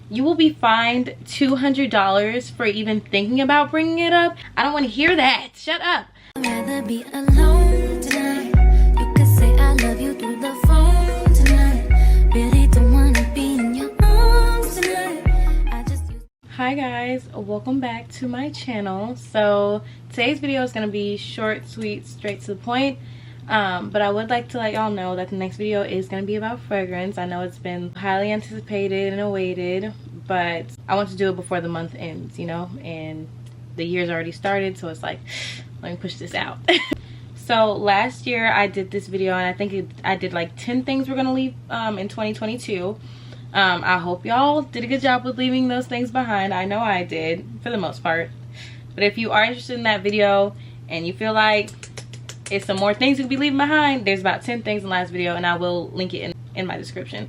You will be fined $200 for even thinking about bringing it up. I don't want to hear that. Shut up. I'd rather be alone tonight. You could say I love you through the phone tonight. Really don't wanna be in your arms tonight. Hi guys, welcome back to my channel. So today's video is going to be short, sweet, straight to the point. But I would like to let y'all know that the next video is going to be about fragrance. I know it's been highly anticipated and awaited, but I want to do it before the month ends, you know, and the year's already started, so it's like, let me push this out. So last year I did this video, and I think I did like 10 things we're going to leave in 2022. I hope y'all did a good job with leaving those things behind. I know I did for the most part. But if you are interested in that video and you feel like it's some more things you could be leaving behind, there's about 10 things in the last video, and I will link it in my description.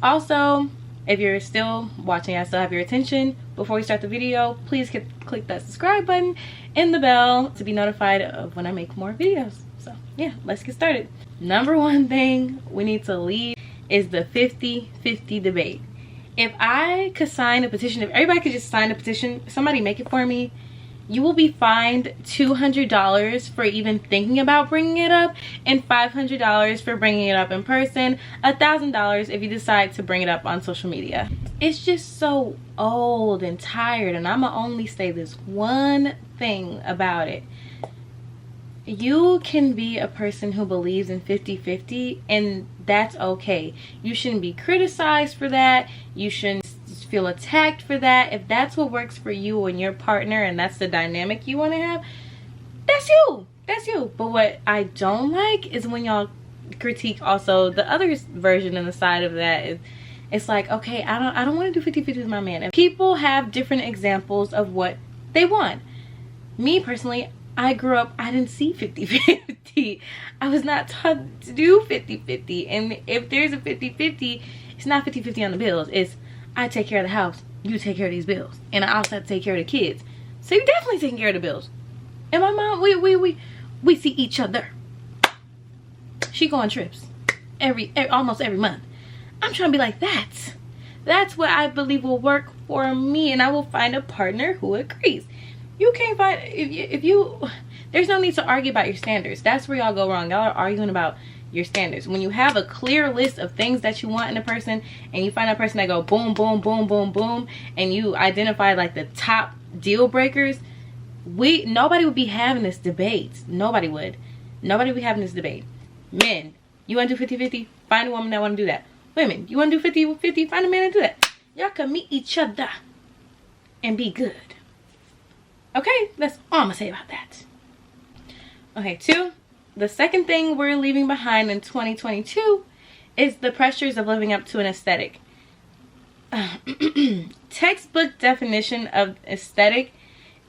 Also, if you're still watching, I still have your attention, before we start the video, please click that subscribe button and the bell to be notified of when I make more videos. So yeah, let's get started. Number one thing we need to leave is the 50-50 debate. If I could sign a petition, if everybody could just sign a petition, somebody make it for me, you will be fined $200 for even thinking about bringing it up, and $500 for bringing it up in person, $1,000 if you decide to bring it up on social media. It's just so old and tired, and I'ma only say this one thing about it. You can be a person who believes in 50-50, and that's okay. You shouldn't be criticized for that. You shouldn't feel attacked for that. If that's what works for you and your partner, and that's the dynamic you want to have, that's you. But what I don't like is when y'all critique also the other version and the side of that. Is it's like, okay, I don't want to do 50-50 with my man. And people have different examples of what they want. Me personally, I grew up, I didn't see 50-50. I was not taught to do 50-50. And if there's a 50-50, it's not 50-50 on the bills. It's I take care of the house, you take care of these bills. And I also have to take care of the kids. So you're definitely taking care of the bills. And my mom, we see each other. She go on trips almost every month. I'm trying to be like that. That's what I believe will work for me, and I will find a partner who agrees. You can't find, if you there's no need to argue about your standards. That's where y'all go wrong. Y'all are arguing about your standards. When you have a clear list of things that you want in a person, and you find a person that go boom, boom, boom, boom, boom, and you identify like the top deal breakers, nobody would be having this debate. Nobody would be having this debate. Men, you want to do 50-50? Find a woman that want to do that. Women, you want to do 50-50? Find a man to do that. Y'all can meet each other and be good. Okay, that's all I'm gonna say about that. Okay, 2, the second thing we're leaving behind in 2022 is the pressures of living up to an aesthetic. Textbook definition of aesthetic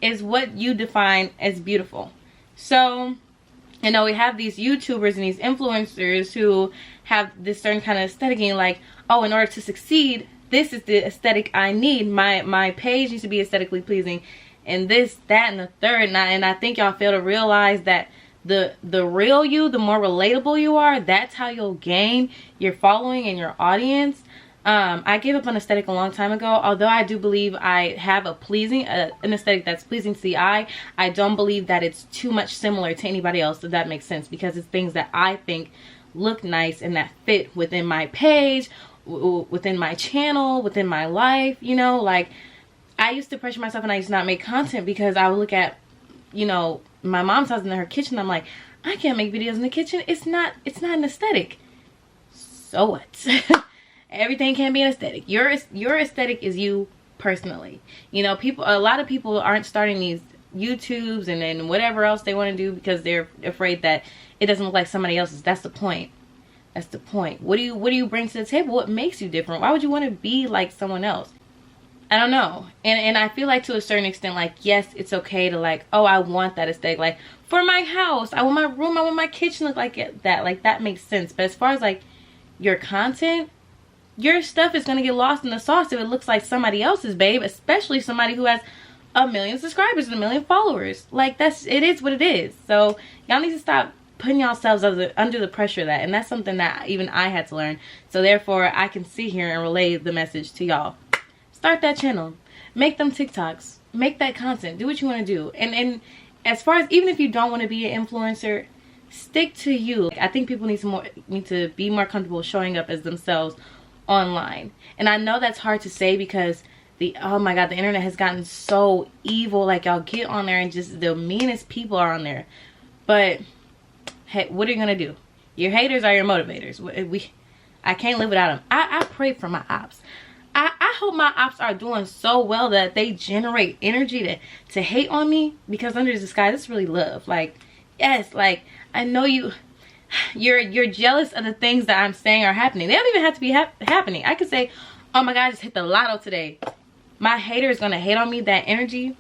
is what you define as beautiful. So, you know, we have these YouTubers and these influencers who have this certain kind of aesthetic, and like, oh, in order to succeed, this is the aesthetic I need. My page needs to be aesthetically pleasing, and this, that, and the third. And I think y'all fail to realize that the real you, the more relatable you are, that's how you'll gain your following and your audience. I gave up on aesthetic a long time ago. Although I do believe I have an aesthetic that's pleasing to the eye, I don't believe that it's too much similar to anybody else, if that makes sense, because it's things that I think look nice and that fit within my page, within my channel, within my life. You know, like, I used to pressure myself and I used to not make content because I would look at, you know, my mom's house in her kitchen. I'm like, I can't make videos in the kitchen. It's not an aesthetic. So what? Everything can be an aesthetic. Your aesthetic is you personally. You know, a lot of people aren't starting these YouTubes and then whatever else they want to do because they're afraid that it doesn't look like somebody else's. That's the point. That's the point. What do you bring to the table? What makes you different? Why would you want to be like someone else? I don't know. And I feel like to a certain extent, like, yes, it's okay to like, oh, I want that aesthetic. Like, for my house, I want my room, I want my kitchen to look like that. Like, that makes sense. But as far as like your content, your stuff is going to get lost in the sauce if it looks like somebody else's, babe. Especially somebody who has 1 million subscribers and 1 million followers. Like, it is what it is. So y'all need to stop putting yourselves under the pressure of that. And that's something that even I had to learn. So therefore, I can sit here and relay the message to y'all. start that channel, make them TikToks, make that content, do what you want to do. And as far as, even if you don't want to be an influencer, stick to you. I think people need to be more comfortable showing up as themselves online. And I know that's hard to say because oh my god, the internet has gotten so evil. Like, y'all get on there and just the meanest people are on there. But hey, what are you gonna do? Your haters are your motivators. I can't live without them. I pray for my ops. I hope my ops are doing so well that they generate energy to hate on me, because under the sky, this is really love. Like, yes, like, I know you're jealous of the things that I'm saying are happening. They don't even have to be happening. I could say, oh my god, I just hit the lotto today. My hater is gonna hate on me. That energy,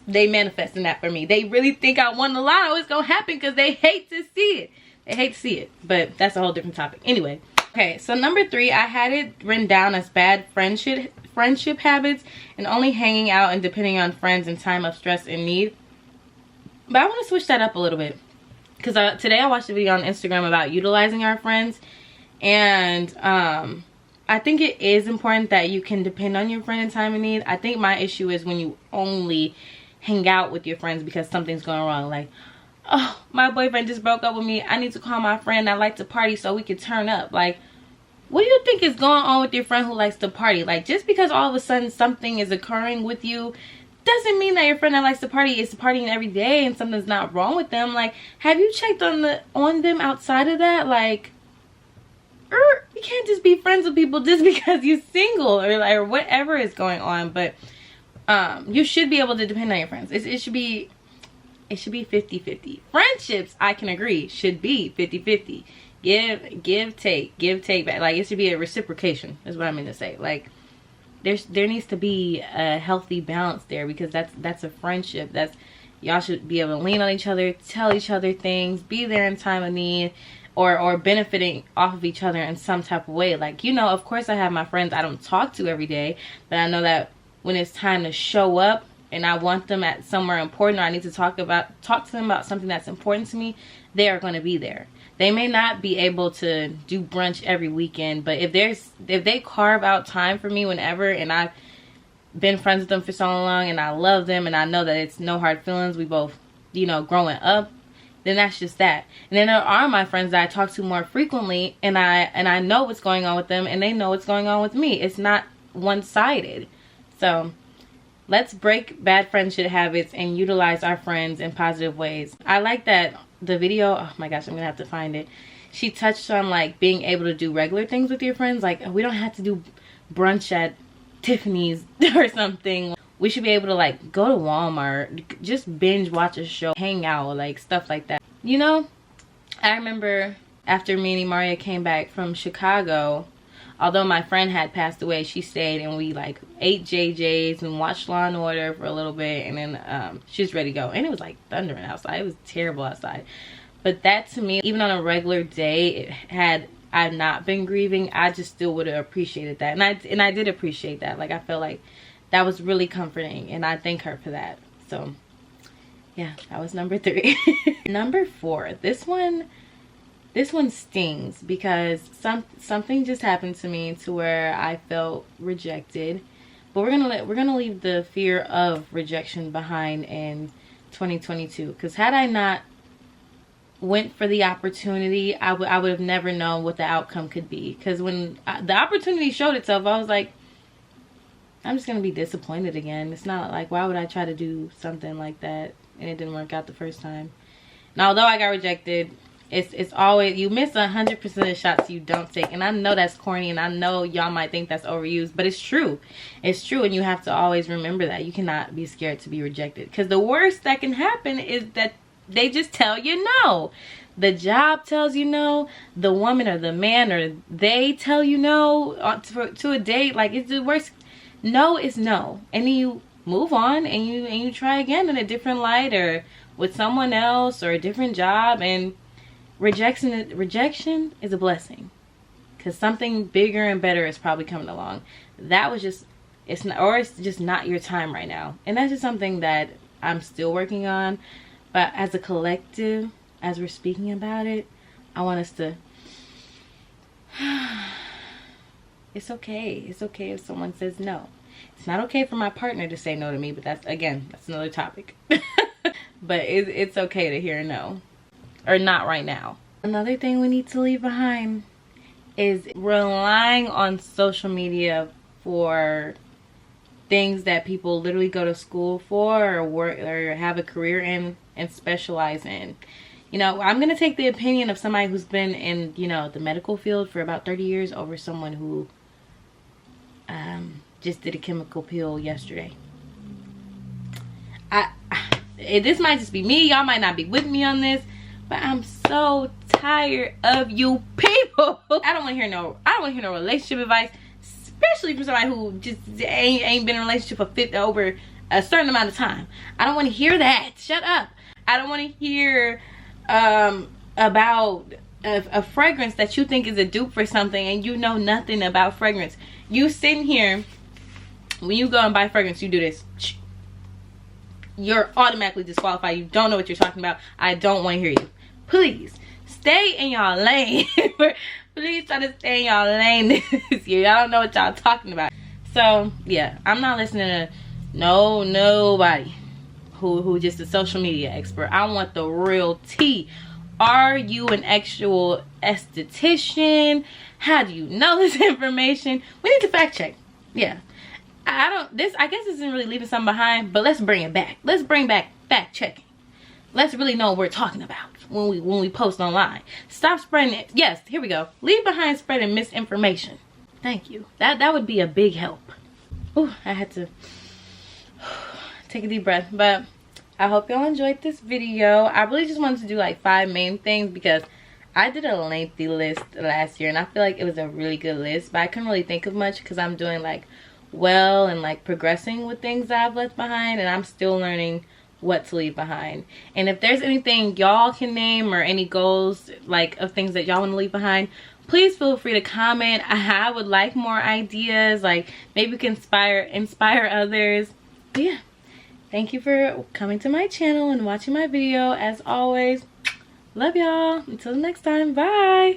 they manifesting that for me. They really think I won the lotto. It's gonna happen because they hate to see it. They hate to see it, but that's a whole different topic. Anyway, okay, so number 3, I had it written down as bad friendship habits and only hanging out and depending on friends in time of stress and need. But I want to switch that up a little bit, because today I watched a video on Instagram about utilizing our friends, and I think it is important that you can depend on your friend in time of need. I think my issue is when you only hang out with your friends because something's going wrong. Like, oh, my boyfriend just broke up with me. I need to call my friend that likes to party so we can turn up. Like, what do you think is going on with your friend who likes to party? Like, just because all of a sudden something is occurring with you doesn't mean that your friend that likes to party is partying every day and something's not wrong with them. Like, have you checked on them outside of that? Like, you can't just be friends with people just because you're single or whatever is going on. But you should be able to depend on your friends. It should be 50-50. Friendships, I can agree, should be 50-50. Give, take back. Like, it should be a reciprocation, is what I mean to say. Like, there needs to be a healthy balance there, because that's a friendship. Y'all should be able to lean on each other, tell each other things, be there in time of need, or benefiting off of each other in some type of way. Like, you know, of course I have my friends I don't talk to every day, but I know that when it's time to show up and I want them at somewhere important, or I need to talk to them about something that's important to me, they are going to be there. They may not be able to do brunch every weekend, but if they carve out time for me whenever, and I've been friends with them for so long and I love them and I know that it's no hard feelings, we both, you know, growing up, then that's just that. And then there are my friends that I talk to more frequently, and I know what's going on with them and they know what's going on with me. It's not one-sided. So let's break bad friendship habits and utilize our friends in positive ways. I like that the video, oh my gosh, I'm gonna have to find it. She touched on like being able to do regular things with your friends. Like, we don't have to do brunch at Tiffany's or something. We should be able to like go to Walmart, just binge watch a show, hang out, like stuff like that. You know, I remember after me and Maria came back from Chicago, although my friend had passed away, she stayed and we like ate JJ's and watched Law and Order for a little bit, and then she was ready to go. And it was like thundering outside. It was terrible outside. But that, to me, even on a regular day, had I not been grieving, I just still would have appreciated that. And I did appreciate that. Like, I felt like that was really comforting, and I thank her for that. So yeah, that was number 3. Number 4, this one stings, because something just happened to me to where I felt rejected. But we're gonna leave the fear of rejection behind in 2022, because had I not went for the opportunity, I would have never known what the outcome could be. Because when the opportunity showed itself, I was like, I'm just gonna be disappointed again. It's not like, why would I try to do something like that and it didn't work out the first time. And although I got rejected, it's always, you miss 100% of the shots you don't take. And I know that's corny, and I know y'all might think that's overused, but it's true. It's true, and you have to always remember that. You cannot be scared to be rejected, because the worst that can happen is that they just tell you no. The job tells you no. The woman or the man, or they tell you no to a date. Like, it's the worst. No is no, and then you move on and you try again in a different light, or with someone else, or a different job. And rejection is a blessing, because something bigger and better is probably coming along. That was just, it's just not your time right now. And that's just something that I'm still working on. But as a collective, as we're speaking about it, I want us to, it's okay. It's okay if someone says no. It's not okay for my partner to say no to me, but that's another topic. But it's okay to hear no, or not right now. Another thing we need to leave behind is relying on social media for things that people literally go to school for, or work, or have a career in and specialize in. You know, I'm gonna take the opinion of somebody who's been in, you know, the medical field for about 30 years over someone who just did a chemical peel yesterday. This might just be me, y'all might not be with me on this, but I'm so tired of you people. I don't want to hear no relationship advice, especially from somebody who just ain't been in a relationship for over a certain amount of time. I don't want to hear that. Shut up. I don't want to hear about a fragrance that you think is a dupe for something and you know nothing about fragrance. You sitting here, when you go and buy fragrance, you do this. You're automatically disqualified. You don't know what you're talking about. I don't want to hear you. Please stay in y'all lane. Please try to stay in y'all lane this year. Y'all don't know what y'all talking about. So yeah, I'm not listening to nobody who just a social media expert. I want the real tea. Are you an actual esthetician? How do you know this information? We need to fact check. Yeah. I guess this isn't really leaving something behind, but let's bring it back. Let's bring back fact checking. Let's really know what we're talking about when we post online. Stop spreading it. Yes, here we go. Leave behind spreading misinformation. Thank you. That would be a big help. Ooh, I had to take a deep breath. But I hope y'all enjoyed this video. I really just wanted to do like 5 main things because I did a lengthy list last year and I feel like it was a really good list, but I couldn't really think of much because I'm doing like well and like progressing with things that I've left behind, and I'm still learning what to leave behind. And if there's anything y'all can name or any goals like of things that y'all want to leave behind, please feel free to comment. I would like more ideas, like maybe we can inspire others. But yeah, thank you for coming to my channel and watching my video. As always, love y'all. Until next time, bye.